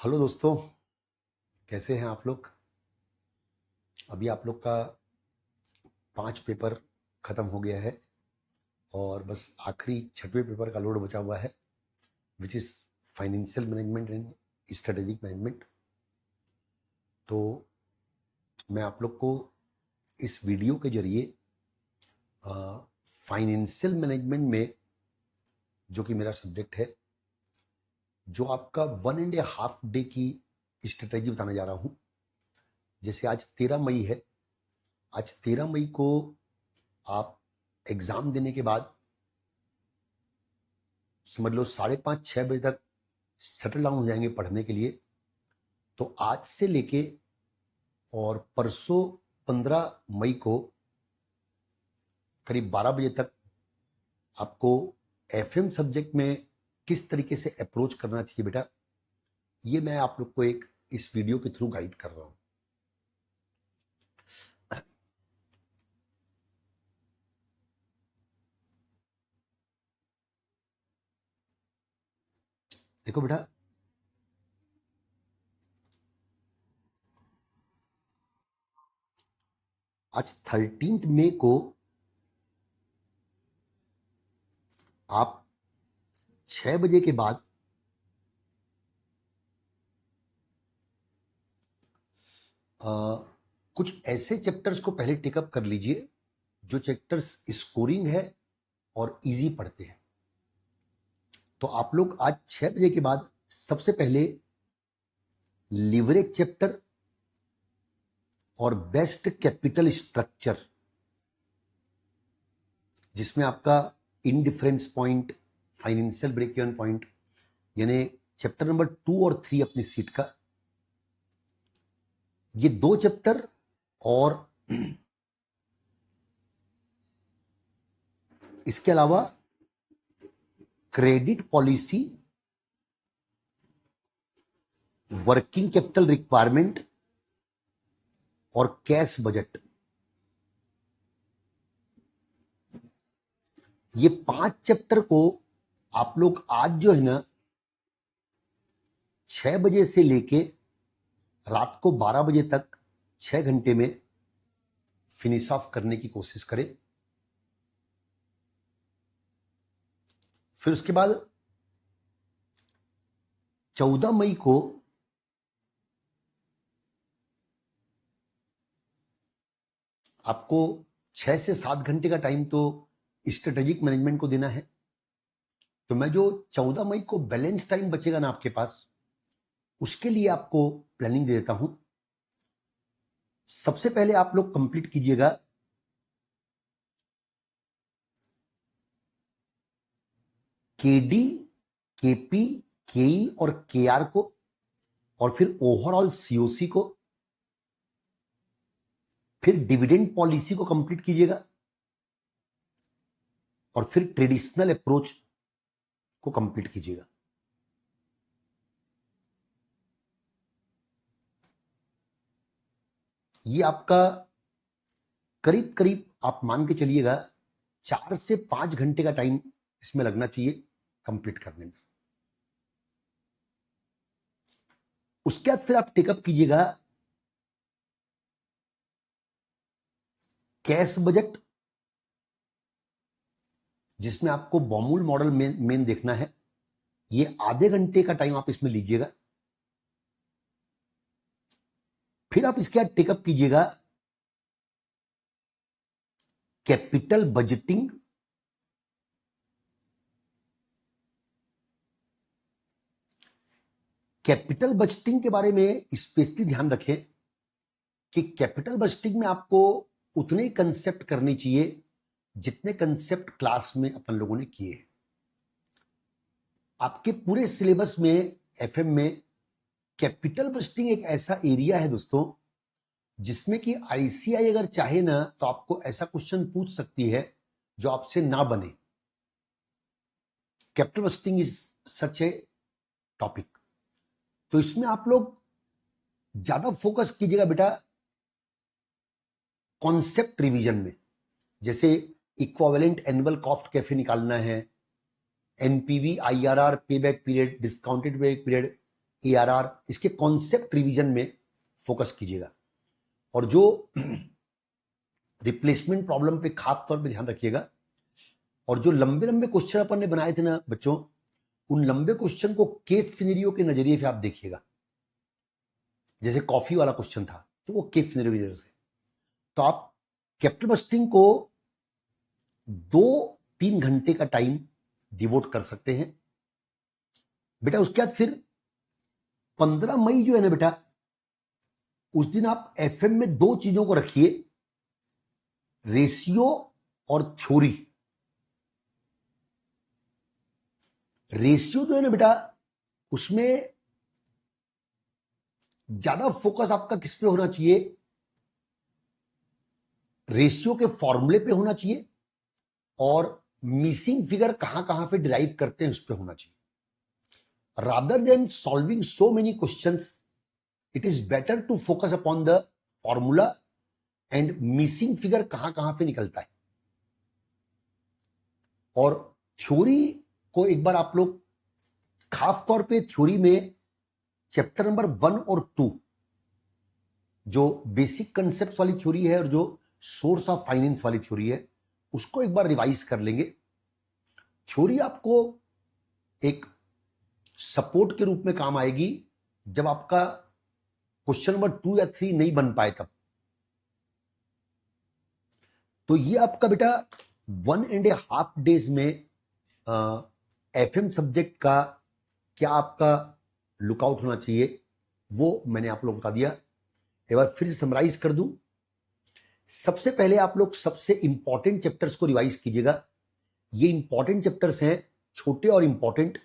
Hello दोस्तों, कैसे हैं आप लोग। अभी आप लोग का 5 पेपर ख़त्म हो गया है और बस आखिरी 6वें पेपर का लोड बचा हुआ है, which is financial management and strategic management. तो मैं आप लोग को इस वीडियो के जरिए फाइनेंशियल मैनेजमेंट में, जो कि मेरा सब्जेक्ट है, जो आपका 1.5 डे की स्ट्रेटेजी बताने जा रहा हूँ। जैसे आज 13 मई है, आज 13 मई को आप एग्ज़ाम देने के बाद समझ लो 5:30-6 बजे तक सेटल डाउन हो जाएंगे पढ़ने के लिए। तो आज से लेके और परसों 15 मई को करीब 12 बजे तक आपको एफएम सब्जेक्ट में किस तरीके से अप्रोच करना चाहिए बेटा, ये मैं आप लोग को एक इस वीडियो के थ्रू गाइड कर रहा हूं। देखो बेटा, आज 13 मई को आप 6 बजे के बाद कुछ ऐसे चैप्टर्स को पहले टेकअप कर लीजिए जो चैप्टर्स स्कोरिंग है और इजी पढ़ते हैं। तो आप लोग आज 6 बजे के बाद सबसे पहले लिवरेज चैप्टर और बेस्ट कैपिटल स्ट्रक्चर, जिसमें आपका indifference point, financial break even point, यानी चैप्टर नंबर 2 और 3 अपनी सीट का, ये 2 चैप्टर और इसके अलावा credit policy, working capital requirement और कैश बजट, ये 5 चैप्टर को आप लोग आज जो है ना 6 बजे से लेके रात को 12 बजे तक 6 घंटे में फिनिश ऑफ करने की कोशिश करें। फिर उसके बाद 14 मई को आपको 6 से 7 घंटे का टाइम तो स्ट्रेटेजिक मैनेजमेंट को देना है। तो मैं जो 14 मई को बैलेंस टाइम बचेगा ना आपके पास, उसके लिए आपको प्लानिंग दे देता हूं। सबसे पहले आप लोग कंप्लीट कीजिएगा केडी, केपी, केई और केआर को, और फिर ओवरऑल सीओसी को, फिर डिविडेंड पॉलिसी को कंप्लीट कीजिएगा और फिर ट्रेडिशनल अप्रोच को कंप्लीट कीजिएगा। ये आपका करीब करीब आप मान के चलिएगा 4 से 5 घंटे का टाइम इसमें लगना चाहिए कंप्लीट करने में। उसके बाद फिर आप टेकअप कीजिएगा कैश बजट, जिसमें आपको बॉमूल मॉडल मेन देखना है। ये आधे घंटे का टाइम आप इसमें लीजिएगा। फिर आप इसके बाद टेकअप कीजिएगा कैपिटल बजटिंग, कैपिटल बजटिंग के बारे में स्पेशली ध्यान रखें कि कैपिटल बजटिंग में आपको उतने कंसेप्ट करने चाहिए जितने कंसेप्ट क्लास में अपन लोगों ने किए हैं। आपके पूरे सिलेबस में एफएम में कैपिटल बजटिंग एक ऐसा एरिया है दोस्तों, जिसमें कि आईसीआई अगर चाहे ना तो आपको ऐसा क्वेश्चन पूछ सकती है जो आपसे ना बने। Capital budgeting is such A topic. तो इसमें आप लोग ज्यादा फोकस कीजिएगा बेटा कॉन्सेप्ट रिवीजन में। जैसे इक्विवेलेंट एनुअल कॉस्ट कैसे निकालना है, एनपीवी, आईआरआर, पे back period, discounted pay back period, ARR, इसके कॉन्सेप्ट रिवीजन में फोकस कीजिएगा। और जो रिप्लेसमेंट प्रॉब्लम पे खास तौर पे ध्यान रखिएगा। और जो लंबे लंबे क्वेश्चन अपन ने बनाए थे ना बच्चों, उन लंबे क्वेश्चन को केप सिनेरियो के नजरिए से आप देखिएगा। जैसे कॉफी वाला क्वेश्चन था तो वो केप सिनेरियो की नजर से, तो आप कैपिटल बस्टिंग को 2-3 घंटे का टाइम डिवोट कर सकते हैं बेटा। उसके बाद फिर 15 मई जो है ना बेटा, उस दिन आप FM में 2 चीजों को रखिए, रेशियो और थ्योरी। रेशियो जो है ना बेटा, उसमें ज्यादा फोकस आपका किस पे होना चाहिए, रेशियो के फॉर्मूले पे होना चाहिए, और मिसिंग फिगर कहां कहां पे डिराइव करते हैं उस पे होना चाहिए। Rather than solving so many questions, it is better to focus upon the formula and missing figure कहां कहां पे निकलता है। और थ्योरी को एक बार आप लोग खास तौर पे थ्योरी में चैप्टर नंबर 1 और 2, जो बेसिक कंसेप्ट वाली थ्योरी है और जो सोर्स ऑफ फाइनेंस वाली थ्योरी है, उसको एक बार रिवाइज कर लेंगे। थ्योरी आपको एक सपोर्ट के रूप में काम आएगी जब आपका क्वेश्चन नंबर 2 या 3 नहीं बन पाए तब। तो ये आपका बेटा 1.5 डेज में FM सब्जेक्ट का क्या आपका लुकआउट होना चाहिए वो मैंने आप लोग बता दिया। एक बार फिर से समराइज कर दूं। सबसे पहले आप लोग सबसे इंपॉर्टेंट चैप्टर्स को रिवाइज कीजिएगा। ये इंपॉर्टेंट चैप्टर्स हैं, छोटे और important.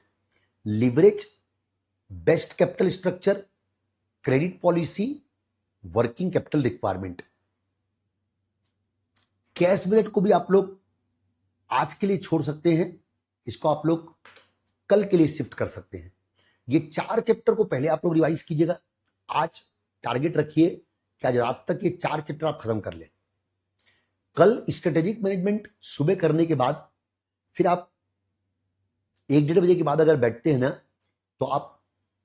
Leverage, best capital structure, credit policy, working capital requirement. Cash budget को भी आप लोग आज के लिए छोड़ सकते हैं, इसको आप लोग कल के लिए शिफ्ट कर सकते हैं। ये 4 चैप्टर को पहले आप लोग रिवाइज कीजिएगा। आज टारगेट रखिए कि आज रात तक ये 4 चैप्टर आप खत्म कर लें। कल स्ट्रेटेजिक मैनेजमेंट सुबह करने के बाद फिर आप 1-1.5 बजे के बाद अगर बैठते हैं ना, तो आप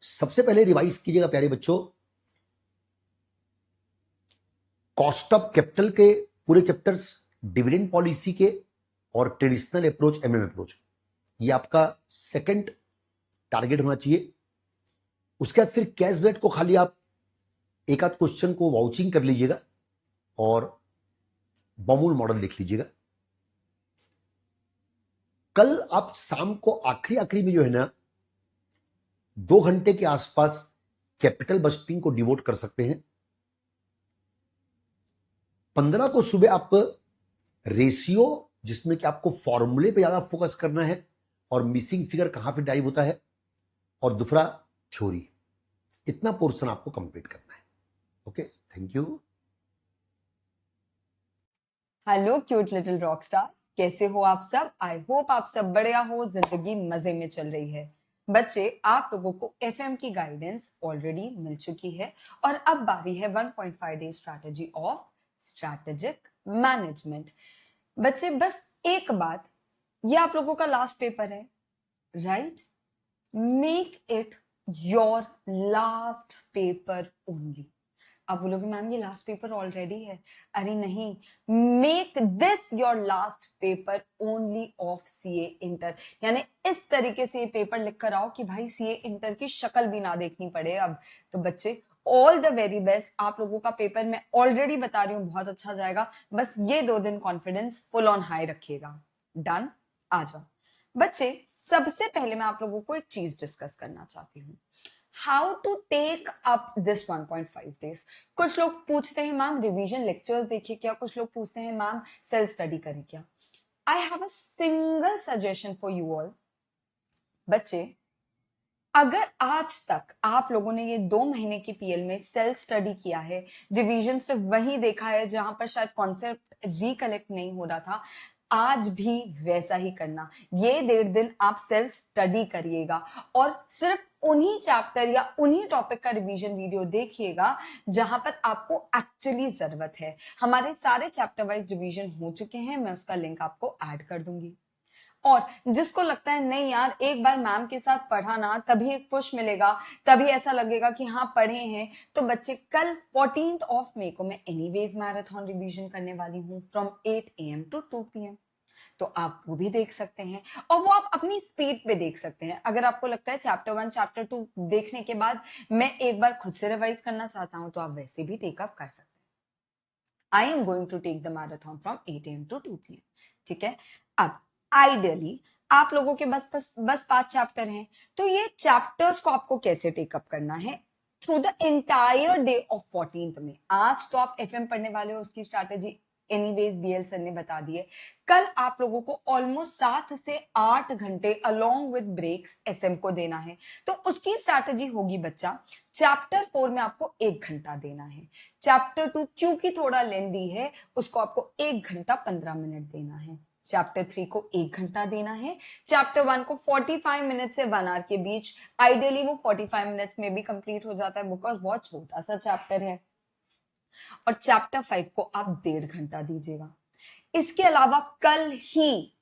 सबसे पहले रिवाइज कीजिएगा प्यारे बच्चों, कॉस्ट ऑफ कैपिटल के पूरे चैप्टर्स, डिविडेंड पॉलिसी के, और ट्रेडिशनल अप्रोच, MM अप्रोच। ये आपका सेकंड टारगेट होना चाहिए। उसके बाद फिर कैश बजट को खाली आप एक आध क्वेश्चन को वाउचिंग कर लीजिएगा और बमूल मॉडल देख लीजिएगा। कल आप शाम को आखिरी में जो है ना 2 घंटे के आसपास कैपिटल बस्टिंग को डिवोट कर सकते हैं। 15 को सुबह आप रेशियो, जिसमें कि आपको फॉर्मूले पे ज्यादा फोकस करना है और मिसिंग फिगर कहां पे ड्राइव होता है, और दूसरा थ्योरी। इतना पोर्शन आपको कंप्लीट करना है। Okay, thank you. Hello cute little rock star, कैसे हो आप सब? आई होप आप सब बढ़िया हो, जिंदगी मजे में चल रही है। बच्चे, आप लोगों को FM की गाइडेंस ऑलरेडी मिल चुकी है और अब बारी है 1.5 day strategy of strategic management. बच्चे, बस एक बात, ये आप लोगों का लास्ट पेपर है, right? Make it your last paper only. आप बोलोगे मैम ये लास्ट पेपर ऑलरेडी है। अरे नहीं, make this your last paper only of CA inter. यानी इस तरीके से ये पेपर लिख कर आओ कि भाई CA इंटर की शक्ल भी ना देखनी पड़े अब। तो बच्चे, ऑल द वेरी बेस्ट। आप लोगों का पेपर मैं ऑलरेडी बता रही हूँ बहुत अच्छा जाएगा। बस ये 2 दिन कॉन्फिडेंस फुल ऑन हाई रखिएगा। डन? आ जाओ बच्चे। सबसे पहले मैं आप लोगों को एक चीज डिस्कस करना चाहती हूँ, how to take up this 1.5 days. कुछ लोग पूछते हैं मैम रिवीजन लेक्चर्स देखिए क्या, कुछ लोग पूछते हैं मैम सेल्फ स्टडी करें क्या। I have a single suggestion for you all. बच्चे, अगर आज तक आप लोगों ने ये 2 महीने की PL में सेल्फ स्टडी किया है, रिवीजन सिर्फ वही देखा है जहां पर शायद कॉन्सेप्ट रिकलेक्ट नहीं हो रहा था, आज भी वैसा ही करना। ये 1.5 दिन आप सेल्फ स्टडी करिएगा और सिर्फ उन्हीं चैप्टर या उन्हीं टॉपिक का रिवीजन वीडियो देखिएगा जहां पर आपको एक्चुअली जरूरत है। हमारे सारे चैप्टर वाइज रिवीजन हो चुके हैं, मैं उसका लिंक आपको ऐड कर दूंगी। और जिसको लगता है नहीं यार एक बार मैम के साथ पढ़ा ना तभी एक पुश मिलेगा, तभी ऐसा लगेगा कि हाँ पढ़े हैं, तो बच्चे कल 14th ऑफ मई को मैं एनीवेज मैराथन रिवीजन करने वाली हूँ फ्रॉम 8 AM to 2 PM। तो आप वो भी देख सकते हैं और वो आप अपनी स्पीड पे देख सकते हैं। अगर आपको लगता है चैप्टर 1 चैप्टर 2 देखने के बाद मैं एक बार खुद से रिवाइज करना चाहता हूं तो आप वैसे भी टेकअप कर सकते हैं। I am going to take the marathon from 8 AM to 2 PM। ठीक है, अब आइडियली आप लोगों के बस 5 चैप्टर हैं, तो ये चैप्टर्स को आपको कैसे टेकअप करना है through the entire day of 14th में। आज तो आप एफएम पढ़ने वाले हो, उसकी स्ट्रैटेजी एनीवेज बीएल सर ने बता दी है। कल आप लोगों को ऑलमोस्ट 7 से 8 घंटे अलोंग विद ब्रेक्स एसएम को देना है, तो उसकी स्ट्रैटेजी होगी बच्चा, चैप्टर 4 में आपको 1 घंटा देना है, चैप्टर 2 क्योंकि थोड़ा लेंदी है उसको आपको 1 घंटा 15 मिनट देना है, चैप्टर 3 को 1 घंटा देना है, चैप्टर 1 को 45 मिनट से 1 आवर के बीच, आइडियली वो 45 मिनट्स में भी कंप्लीट हो जाता है बिकॉज बहुत छोटा सा चैप्टर है, और चैप्टर 5 को आप 1.5 घंटा दीजिएगा। इसके अलावा कल ही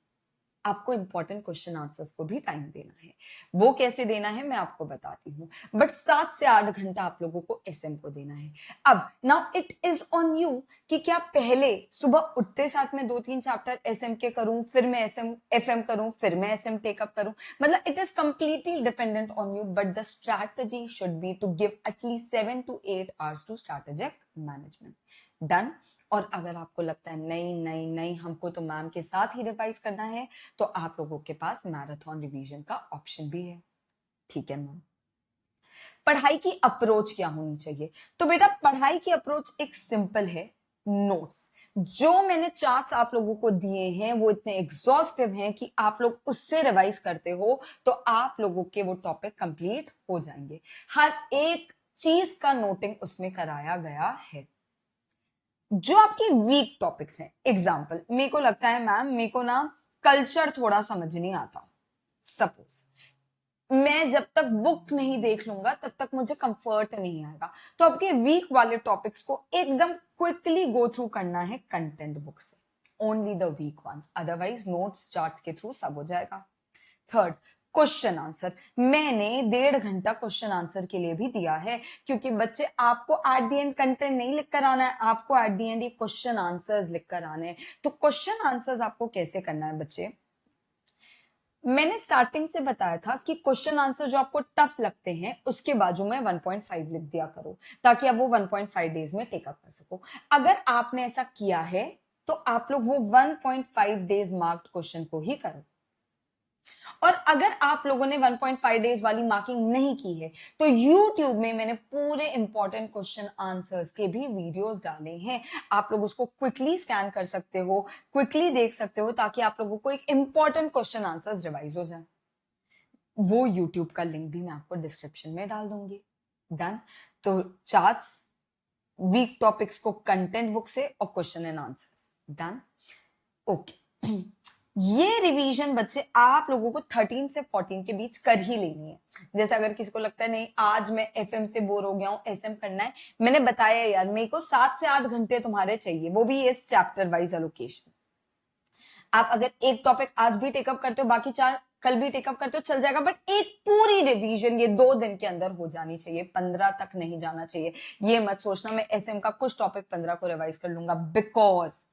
आपको इंपॉर्टेंट क्वेश्चन आंसर्स को भी टाइम देना है, वो कैसे देना है मैं आपको बताती हूँ, बट 7 से 8 घंटा आप लोगों को एसएम को देना है। अब now it is on you कि क्या पहले सुबह उठते साथ में 2-3 चैप्टर एसएम के करूं, फिर मैं एसएम एफएम करूं, फिर मैं एसएम टेकअप करूं, मतलब it is completely dependent on you, but the strategy should be to give at least 7 to 8 hours to strategic management. Done. और अगर आपको लगता है नहीं नहीं नहीं हमको तो मैम के साथ ही रिवाइज करना है, तो आप लोगों के पास मैराथन रिवीजन का ऑप्शन भी है। ठीक है मैम, पढ़ाई की अप्रोच क्या होनी चाहिए? तो बेटा पढ़ाई की अप्रोच एक सिंपल है, नोट्स जो मैंने चार्ट्स आप लोगों को दिए हैं वो इतने एग्जॉस्टिव हैं कि आप लोग उससे रिवाइज करते हो तो आप लोगों के वो टॉपिक कंप्लीट हो जाएंगे। हर एक चीज का नोटिंग उसमें कराया गया है। जो आपकी वीक टॉपिक्स हैं, एग्जाम्पल मेरे को लगता है मैम मेरे को ना कल्चर थोड़ा समझ नहीं आता, सपोज मैं जब तक बुक नहीं देख लूंगा तब तक मुझे कंफर्ट नहीं आएगा, तो आपके वीक वाले टॉपिक्स को एकदम क्विकली गो थ्रू करना है कंटेंट बुक से, only the weak ones, otherwise notes charts के थ्रू सब हो जाएगा। थर्ड, क्वेश्चन आंसर मैंने 1.5 घंटा क्वेश्चन आंसर के लिए भी दिया है, क्योंकि बच्चे आपको एट द एंड कंटेंट नहीं लिख कर आना है, आपको एट द एंड ये क्वेश्चन आंसर्स लिख कर आने हैं। तो क्वेश्चन आंसर्स आपको कैसे करना है बच्चे, मैंने स्टार्टिंग से बताया था कि क्वेश्चन आंसर जो आपको टफ लगते हैं उसके बाजू में 1.5 लिख दिया करो ताकि आप वो 1.5 डेज में टेकअप कर सको। अगर आपने ऐसा किया है तो आप लोग वो 1.5 डेज मार्क्ड क्वेश्चन को ही करो, और अगर आप लोगों ने 1.5 डेज वाली मार्किंग नहीं की है तो YouTube में मैंने पूरे इंपॉर्टेंट क्वेश्चन आंसर्स के भी वीडियोस डाले हैं, आप लोग उसको क्विकली स्कैन कर सकते हो, क्विकली देख सकते हो ताकि आप लोगों को एक इंपॉर्टेंट क्वेश्चन आंसर्स रिवाइज हो जाए। वो YouTube का लिंक भी मैं आपको डिस्क्रिप्शन में डाल दूंगी। डन। तो चार्ट्स, वीक टॉपिक्स को कंटेंट बुक से और question and answers, done. Okay, ये रिवीजन बच्चे आप लोगों को 13 से 14 के बीच कर ही लेनी है। जैसे अगर किसी को लगता है नहीं आज मैं एफएम से बोर हो गया हूं, एसएम करना है, मैंने बताया यार मेरे को 7 से 8 घंटे तुम्हारे चाहिए, वो भी इस चैप्टर वाइज एलोकेशन। आप अगर एक टॉपिक आज भी टेकअप करते हो, बाकी 4 कल भी टेकअप करते हो, चल जाएगा, बट एक पूरी रिवीजन ये 2 दिन के अंदर हो जानी चाहिए, 15 तक नहीं जाना चाहिए। ये मत सोचना मैं एसएम का कुछ टॉपिक 15 को रिवाइज कर लूंगा, because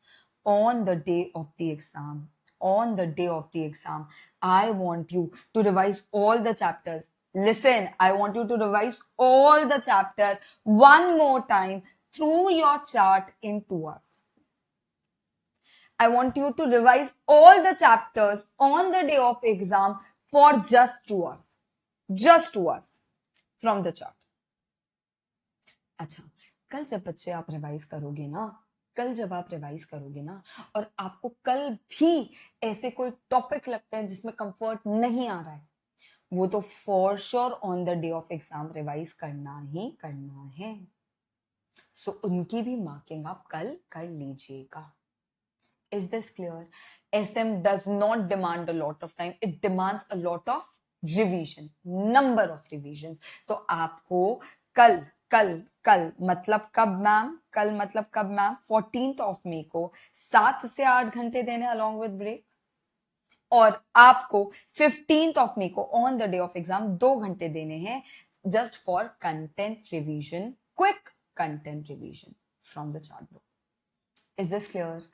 on the day of the exam, on the day of the exam, I want you to revise all the chapters. Listen, I want you to revise all the chapter one more time through your chart in 2 hours. I want you to revise all the chapters on the day of exam for just 2 hours. Just 2 hours from the chart. अच्छा, कल जब बच्चे आप revise करोगे ना, कल जब आप रिवाइज करोगे ना और आपको कल भी ऐसे कोई टॉपिक लगता है जिसमें कंफर्ट नहीं आ रहा है, वो तो for sure on the day of exam revise करना ही करना है। सो उनकी भी मार्किंग आप कल कर लीजिएगा। Is this clear? SM does not demand a lot of time, it demands a lot of revision, number of revisions। तो आपको कल कल कल मतलब कब मैम, कल मतलब कब मैम, 14th ऑफ मई को 7 से 8 घंटे देने अलॉन्ग विद ब्रेक, और आपको 15th ऑफ मे को on the day of exam 2 घंटे देने हैं just for content revision, quick content revision from the chart book. Is this clear?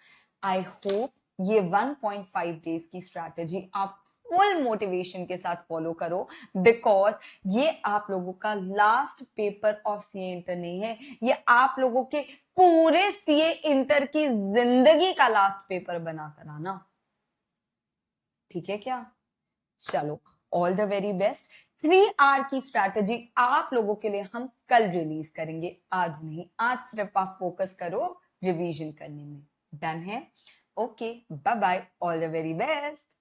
I hope ये 1.5 डेज की स्ट्रैटेजी आप फुल मोटिवेशन के साथ फॉलो करो, बिकॉज ये आप लोगों का last paper of CA inter नहीं है, ये आप लोगों के पूरे सीए इंटर की जिंदगी का लास्ट पेपर बना कर आना. ठीक है क्या? चलो, all the very best. 3 hour की स्ट्रैटेजी आप लोगों के लिए हम कल रिलीज करेंगे, आज नहीं. आज सिर्फ आप फोकस करो रिवीजन करने में. डन है? Okay, bye bye, all the very best.